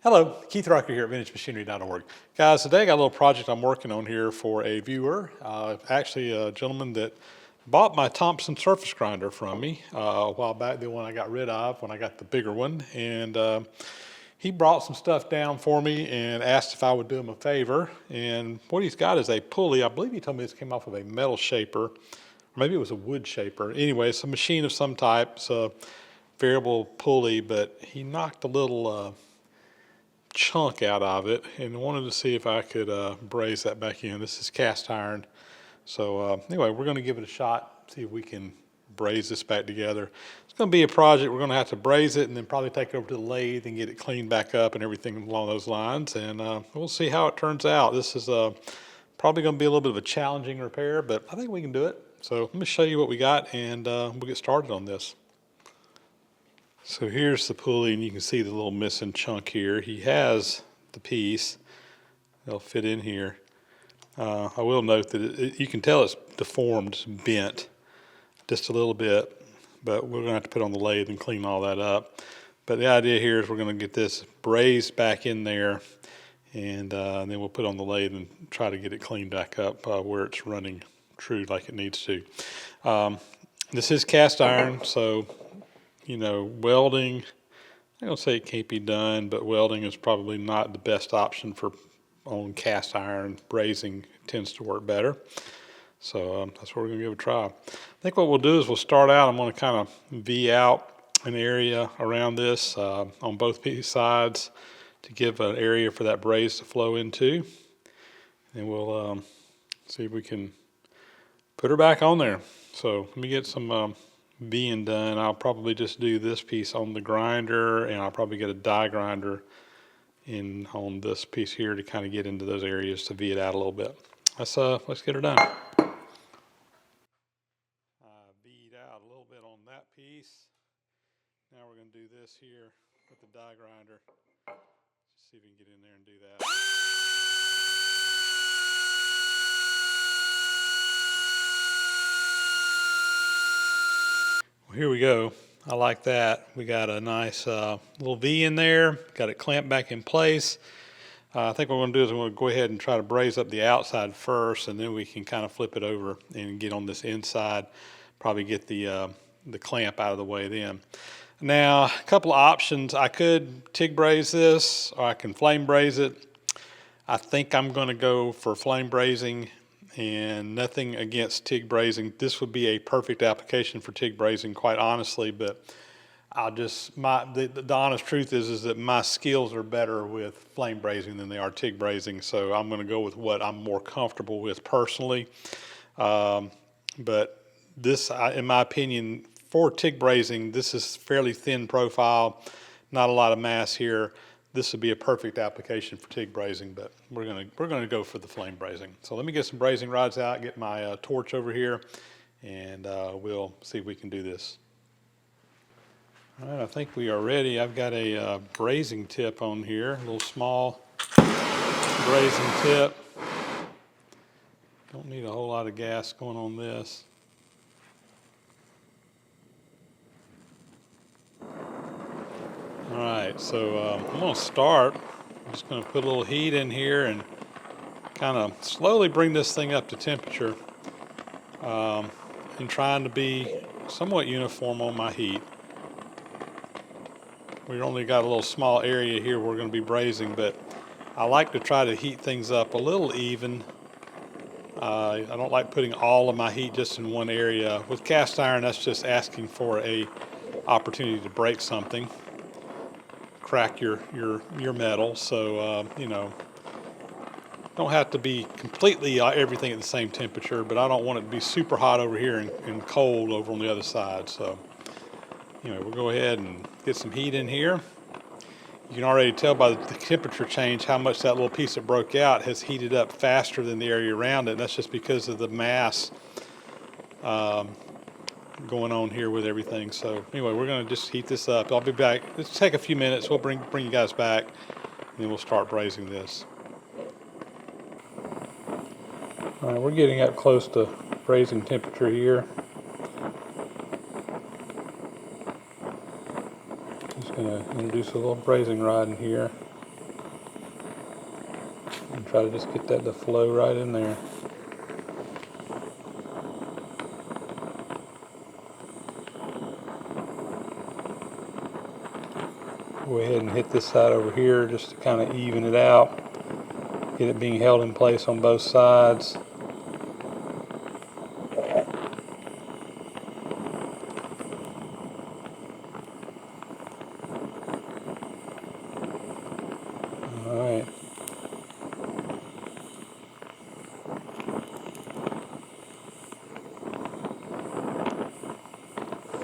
Hello, Keith Rucker here at VintageMachinery.org. Guys, today I got a little project I'm working on here for a viewer. Actually, a gentleman that bought my Thompson surface grinder from me a while back, the one I got rid of when I got the bigger one. And he brought some stuff down for me and asked if I would do him a favor. And what he's got is a pulley. I believe he told me this came off of a metal shaper, or maybe it was a wood shaper. Anyway, it's a machine of some type. It's a variable pulley, but he knocked a little chunk out of it and wanted to see if I could braze that back in. This is cast iron. So anyway, we're going to give it a shot, see if we can braze this back together. It's going to be a project. We're going to have to braze it and then probably take it over to the lathe and get it cleaned back up and everything along those lines. And we'll see how it turns out. This is probably going to be a little bit of a challenging repair, but I think we can do it. So let me show you what we got and we'll get started on this. So here's the pulley, and you can see the little missing chunk here. He has the piece. It'll fit in here. I will note that you can tell it's deformed, it's bent just a little bit, but we're going to have to put it on the lathe and clean all that up. But the idea here is we're going to get this brazed back in there, and then we'll put it on the lathe and try to get it cleaned back up where it's running true like it needs to. This is cast iron, so you know, welding, I don't say it can't be done, but welding is probably not the best option for on cast iron. Brazing tends to work better. So that's what we're going to give a try. I think what we'll do is we'll start out, I'm going to kind of V out an area around this on both sides to give an area for that braze to flow into. And we'll see if we can put her back on there. So let me get some being done. I'll probably just do this piece on the grinder, and I'll probably get a die grinder in on this piece here to kind of get into those areas to V it out a little bit. Let's get her done. V'd out a little bit on that piece. Now we're going to do this here with the die grinder. See if we can get in there and do that. Here we go. I like that. We got a nice little V in there. Got it clamped back in place. I think what we're going to do is we're going to go ahead and try to braze up the outside first, and then we can kind of flip it over and get on this inside. Probably get the clamp out of the way then. Now, a couple of options. I could TIG braze this, or I can flame braze it. I think I'm going to go for flame brazing. And nothing against TIG brazing. This would be a perfect application for TIG brazing, quite honestly, but the honest truth is that my skills are better with flame brazing than they are TIG brazing, so I'm going to go with what I'm more comfortable with personally. But this, in my opinion, for TIG brazing, this is fairly thin profile, not a lot of mass here. This would be a perfect application for TIG brazing, but we're gonna go for the flame brazing. So let me get some brazing rods out, get my torch over here, and we'll see if we can do this. All right, I think we are ready. I've got a brazing tip on here, a little small brazing tip. Don't need a whole lot of gas going on this. All right, so I'm going to start. I'm just going to put a little heat in here and kind of slowly bring this thing up to temperature and trying to be somewhat uniform on my heat. We've only got a little small area here we're going to be brazing, but I like to try to heat things up a little even. I don't like putting all of my heat just in one area. With cast iron, that's just asking for a opportunity to break something. Crack your metal, so you know, don't have to be completely everything at the same temperature, but I don't want it to be super hot over here and cold over on the other side. So you know, we'll go ahead and get some heat in here. You can already tell by the temperature change how much that little piece that broke out has heated up faster than the area around it. And that's just because of the mass going on here with everything. So anyway, we're going to just heat this up. I'll be back. Let's take a few minutes. We'll bring you guys back, and then we'll start brazing this. All right, we're getting up close to brazing temperature here. Just going to introduce a little brazing rod in here. Try to just get that to flow right in there. Go ahead and hit this side over here just to kind of even it out. Get it being held in place on both sides. Alright.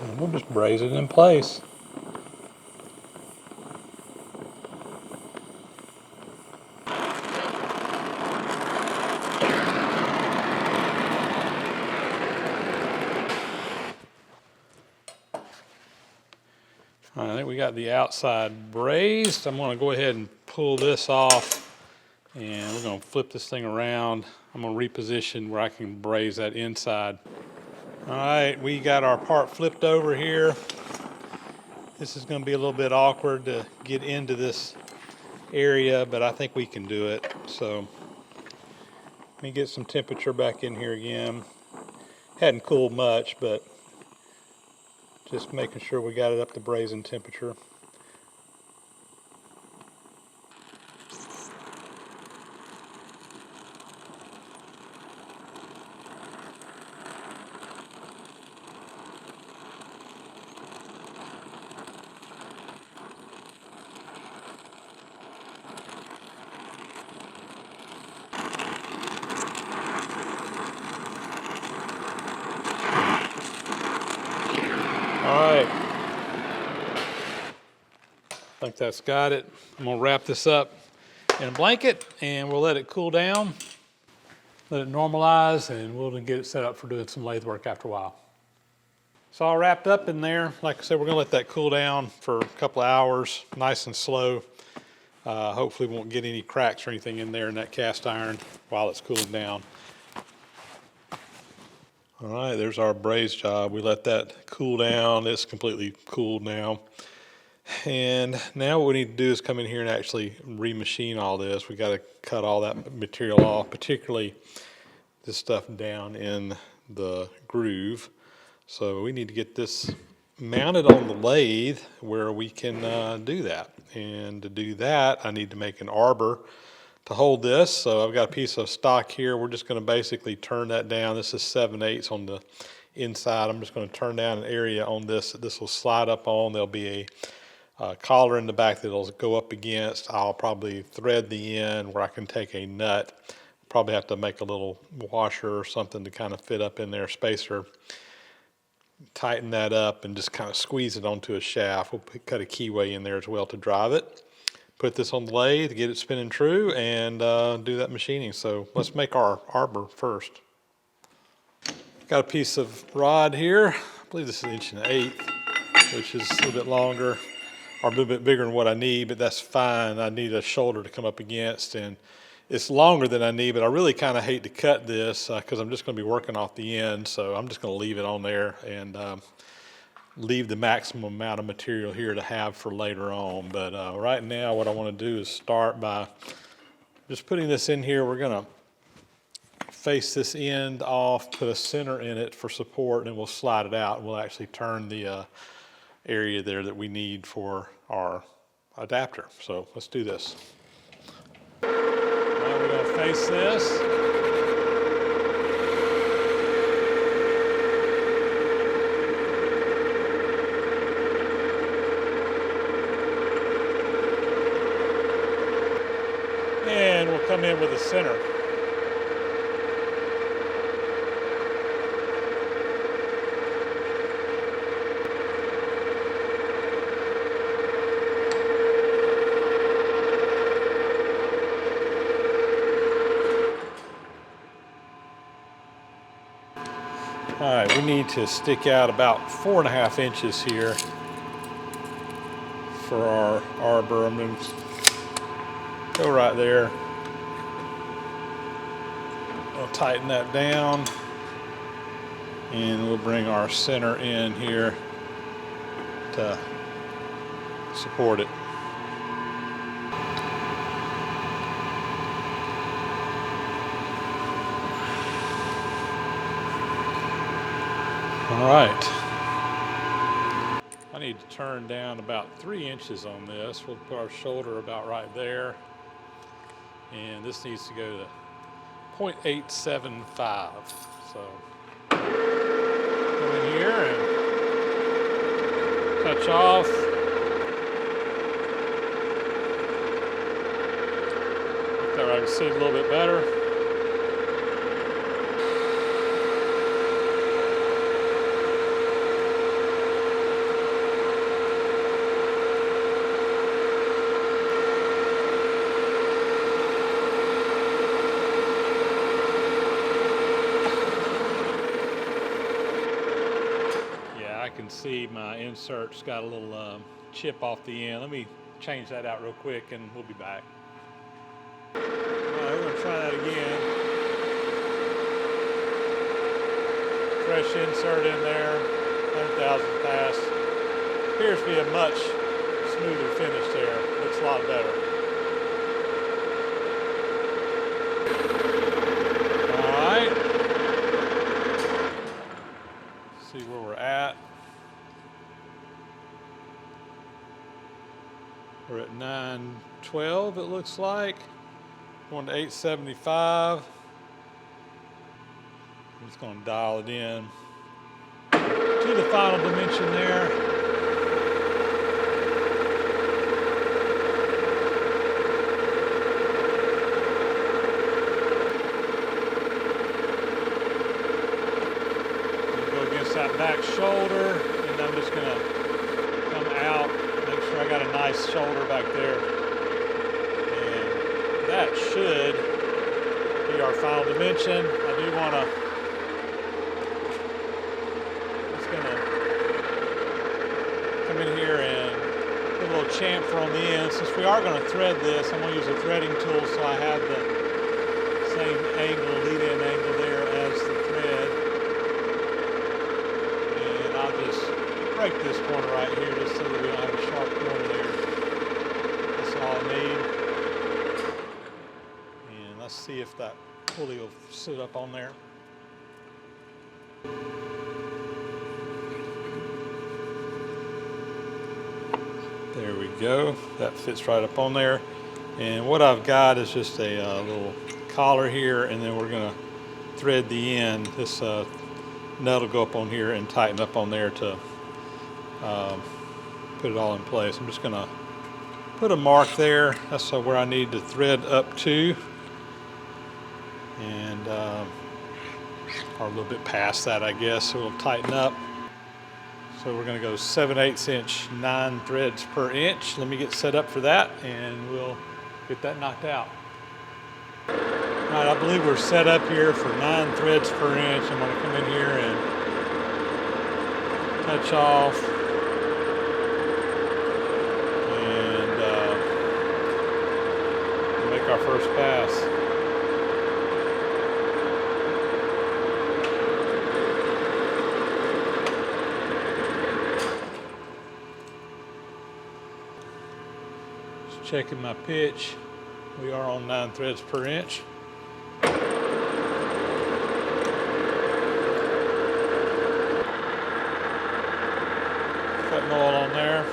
And we'll just braze it in place. I think we got the outside brazed. I'm going to go ahead and pull this off, and we're going to flip this thing around. I'm going to reposition where I can braze that inside. All right, we got our part flipped over here. This is going to be a little bit awkward to get into this area, but I think we can do it. So let me get some temperature back in here again. Hadn't cooled much, but just making sure we got it up to brazing temperature. All right, I think that's got it. I'm gonna wrap this up in a blanket and we'll let it cool down, let it normalize, and we'll get it set up for doing some lathe work after a while. It's all wrapped up in there. Like I said, we're gonna let that cool down for a couple of hours, nice and slow. Hopefully we won't get any cracks or anything in there in that cast iron while it's cooling down. All right, there's our braze job. We let that cool down. It's completely cooled now. And now what we need to do is come in here and actually remachine all this. We got to cut all that material off, particularly this stuff down in the groove. So we need to get this mounted on the lathe where we can do that. And to do that, I need to make an arbor to hold this. So I've got a piece of stock here. We're just going to basically turn that down. This is 7/8 on the inside. I'm just going to turn down an area on this that this will slide up on. There'll be a collar in the back that it'll go up against. I'll probably thread the end where I can take a nut. Probably have to make a little washer or something to kind of fit up in there, spacer. Tighten that up and just kind of squeeze it onto a shaft. We'll cut a keyway in there as well to drive it. Put this on the lathe, get it spinning true, and do that machining. So let's make our arbor first. Got a piece of rod here. I believe this is 1 1/8, which is a little bit longer, or a little bit bigger than what I need, but that's fine. I need a shoulder to come up against, and it's longer than I need, but I really kind of hate to cut this because I'm just going to be working off the end. So I'm just going to leave it on there and leave the maximum amount of material here to have for later on. But right now what I want to do is start by just putting this in here. We're going to face this end off, put a center in it for support, and we'll slide it out. We'll actually turn the area there that we need for our adapter. So let's do this. Now we're going to face this. And we'll come in with the center. All right, we need to stick out about 4.5 inches here for our arbor. I'm going to go right there. We'll tighten that down, and we'll bring our center in here to support it. All right. I need to turn down about 3 inches on this. We'll put our shoulder about right there. And this needs to go to 0.875. So go in here and touch off. There I can see it a little bit better. I can see my insert's got a little chip off the end. Let me change that out real quick and we'll be back. All right, we're gonna try that again. Fresh insert in there, 100,000 pass. Appears to be a much smoother finish there. Looks a lot better. All right. See where we're at. We're at 912, it looks like. Going to 875. I'm just going to dial it in to the final dimension there. Go against that back shoulder, and I'm just going to come out. Make sure I got a nice shoulder back there. And that should be our final dimension. I do want to, just going to come in here and put a little chamfer on the end. Since we are going to thread this, I'm going to use a threading tool so I have the same angle, lead-in angle there as the thread. And I'll just break this corner right here just so that we don't have a sharp corner there. That's all I need. And let's see if that pulley will sit up on there. There we go. That fits right up on there. And what I've got is just a little collar here, and then we're going to thread the end. This nut will go up on here and tighten up on there to put it all in place. I'm just going to put a mark there. That's where I need to thread up to, and or a little bit past that, I guess. So it'll tighten up. So we're going to go 7/8 inch, 9 threads per inch. Let me get set up for that, and we'll get that knocked out. All right, I believe we're set up here for 9 threads per inch. I'm going to come in here and touch off. Our first pass. Just checking my pitch. We are on 9 threads per inch. Cutting oil on there.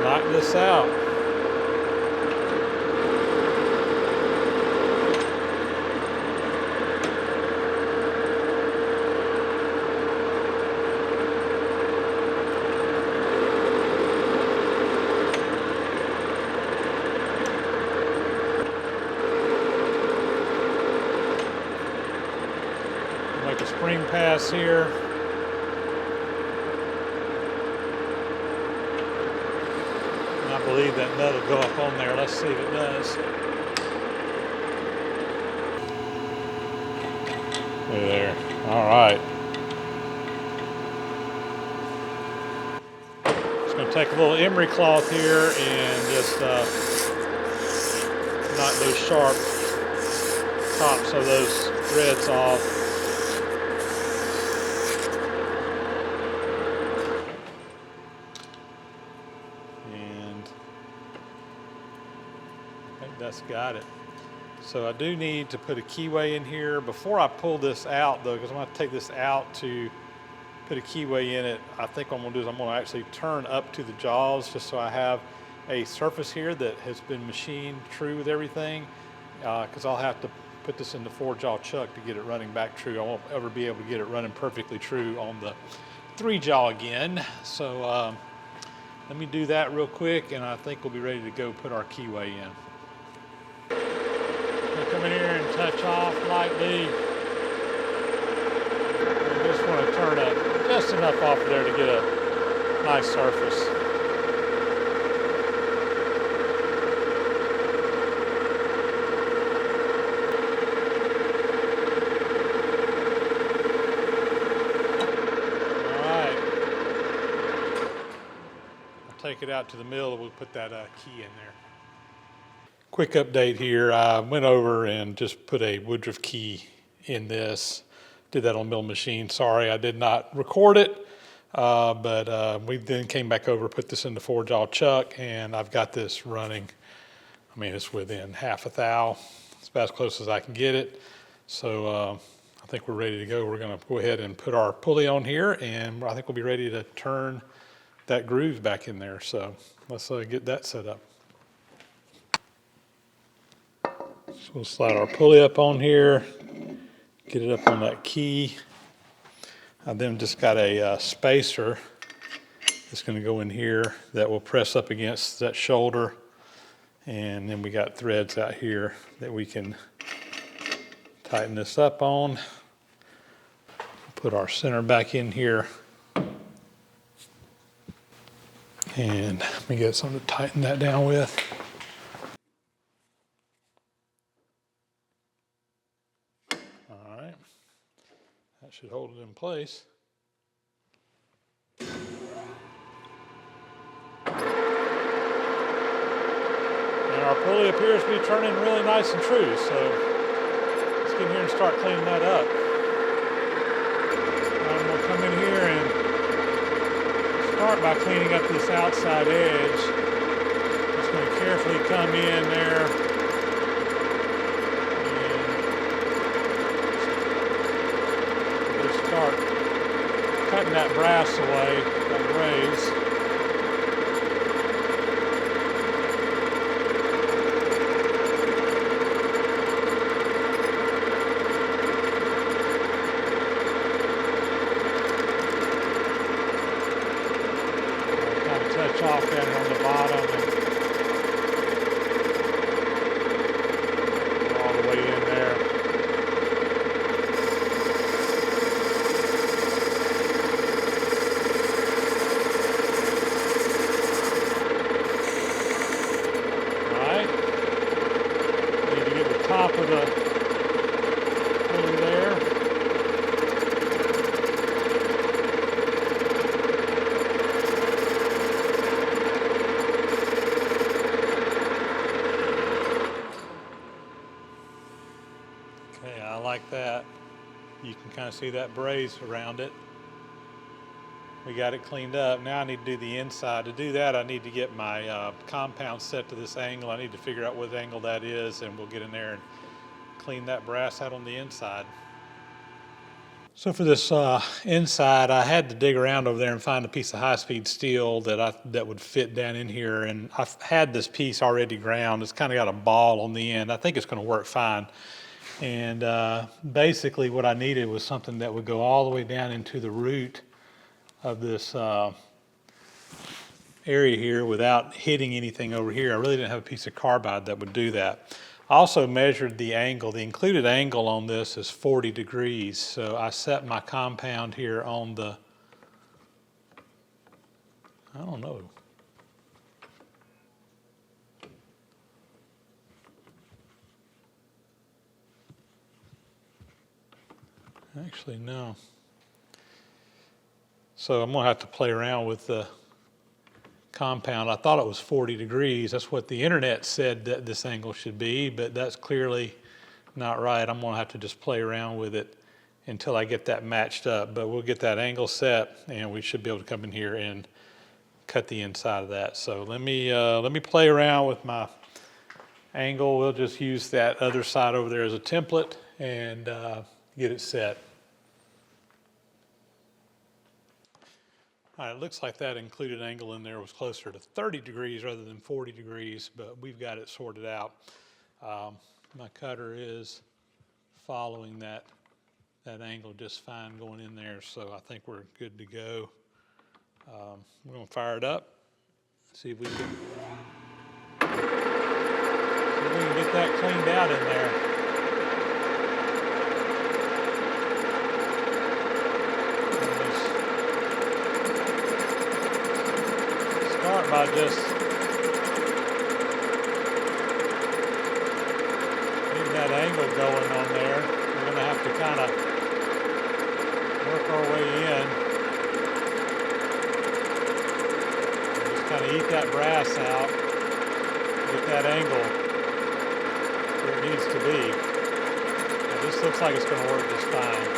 Knock this out. Make a spring pass here. I believe that nut will go up on there. Let's see if it does. There. All right. Just going to take a little emery cloth here and just knock those sharp tops of those threads off. That's got it. So I do need to put a keyway in here. Before I pull this out though, because I'm gonna take this out to put a keyway in it, I think what I'm gonna do is I'm gonna actually turn up to the jaws just so I have a surface here that has been machined true with everything, because I'll have to put this in the 4-jaw chuck to get it running back true. I won't ever be able to get it running perfectly true on the 3-jaw again. So let me do that real quick, and I think we'll be ready to go put our keyway in. I'll come in here and touch off lightly. I just want to turn up just enough off there to get a nice surface. Take it out to the mill and we'll put that key in there. Quick update here. I went over and just put a Woodruff key in this. Did that on mill machine. Sorry, I did not record it, but we then came back over, put this in the 4-jaw chuck, and I've got this running. I mean, it's within half a thou. It's about as close as I can get it. So I think we're ready to go. We're going to go ahead and put our pulley on here, and I think we'll be ready to turn that groove back in there. So let's get that set up. So we'll slide our pulley up on here, get it up on that key. I then just got a spacer that's going to go in here that will press up against that shoulder. And then we got threads out here that we can tighten this up on. Put our center back in here. And let me get something to tighten that down with. All right, that should hold it in place. And our pulley appears to be turning really nice and true, so let's get in here and start cleaning that up. I'm going to come in here and start by cleaning up this outside edge. Just going to carefully come in there and just start cutting that brass away, that braze. Off down on the bottom and all the way in there. All right. Need to get the top of the pulley there. Okay, I like that. You can kind of see that braze around it. We got it cleaned up. Now I need to do the inside. To do that, I need to get my compound set to this angle. I need to figure out what angle that is, and we'll get in there and clean that brass out on the inside. So for this inside, I had to dig around over there and find a piece of high-speed steel that would fit down in here. And I've had this piece already ground. It's kind of got a ball on the end. I think it's going to work fine. And basically what I needed was something that would go all the way down into the root of this area here without hitting anything over here. I really didn't have a piece of carbide that would do that. I also measured the angle. The included angle on this is 40 degrees. So I set my compound here on the, I don't know. Actually, no. So I'm going to have to play around with the compound. I thought it was 40 degrees. That's what the internet said that this angle should be, but that's clearly not right. I'm going to have to just play around with it until I get that matched up. But we'll get that angle set, and we should be able to come in here and cut the inside of that. So let me play around with my angle, we'll just use that other side over there as a template and get it set. All right, it looks like that included angle in there was closer to 30 degrees rather than 40 degrees, but we've got it sorted out. My cutter is following that angle just fine going in there, so I think we're good to go. We're going to fire it up, see if we can get that cleaned out in there. Start by just getting that angle going on there. We're going to have to kind of work our way in. Just kind of eat that brass out. Get that angle where it needs to be. Now, this looks like it's going to work just fine.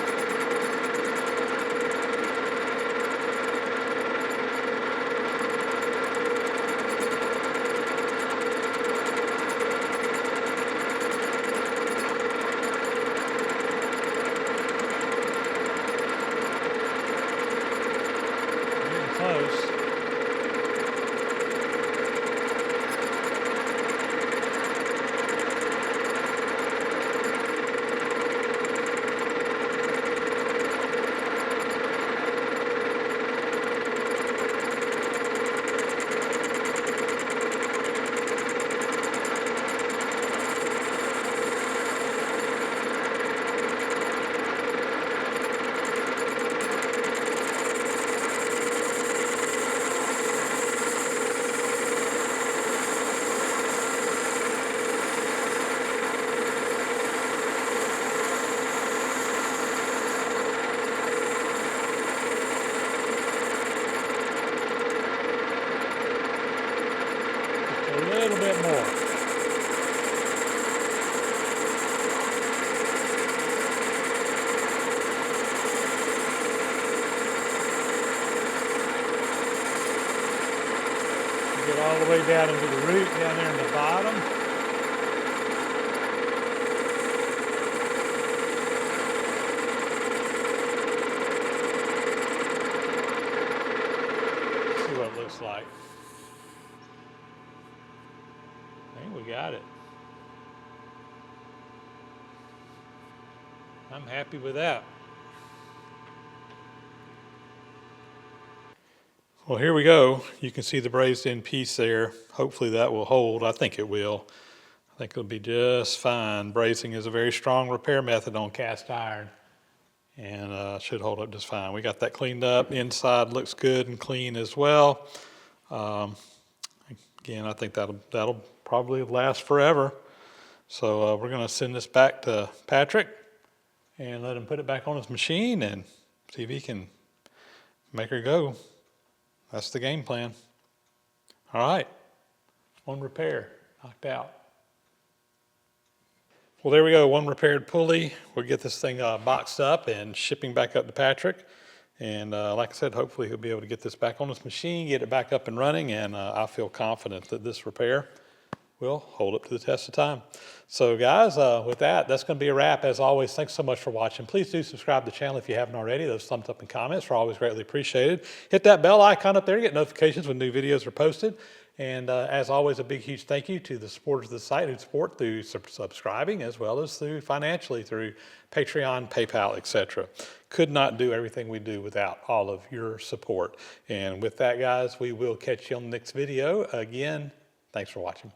Close. A little bit more. Get all the way down into the root down there in the bottom. See what it looks like. I think we got it. I'm happy with that. Well, here we go. You can see the brazed in piece there. Hopefully that will hold. I think it will. I think it'll be just fine. Brazing is a very strong repair method on cast iron, and should hold up just fine. We got that cleaned up. Inside looks good and clean as well. Again, I think that'll probably last forever. So we're going to send this back to Patrick and let him put it back on his machine and see if he can make her go. That's the game plan. All right, one repair knocked out. Well, there we go, one repaired pulley. We'll get this thing boxed up and shipping back up to Patrick. And like I said, hopefully he'll be able to get this back on his machine, get it back up and running, and I feel confident that this repair will hold up to the test of time. So guys, with that, that's going to be a wrap. As always, thanks so much for watching. Please do subscribe to the channel if you haven't already. Those thumbs up and comments are always greatly appreciated. Hit that bell icon up there to get notifications when new videos are posted. And as always, a big, huge thank you to the supporters of the site who support through subscribing as well as through financially through Patreon, PayPal, etc. Could not do everything we do without all of your support. And with that, guys, we will catch you on the next video. Again, thanks for watching.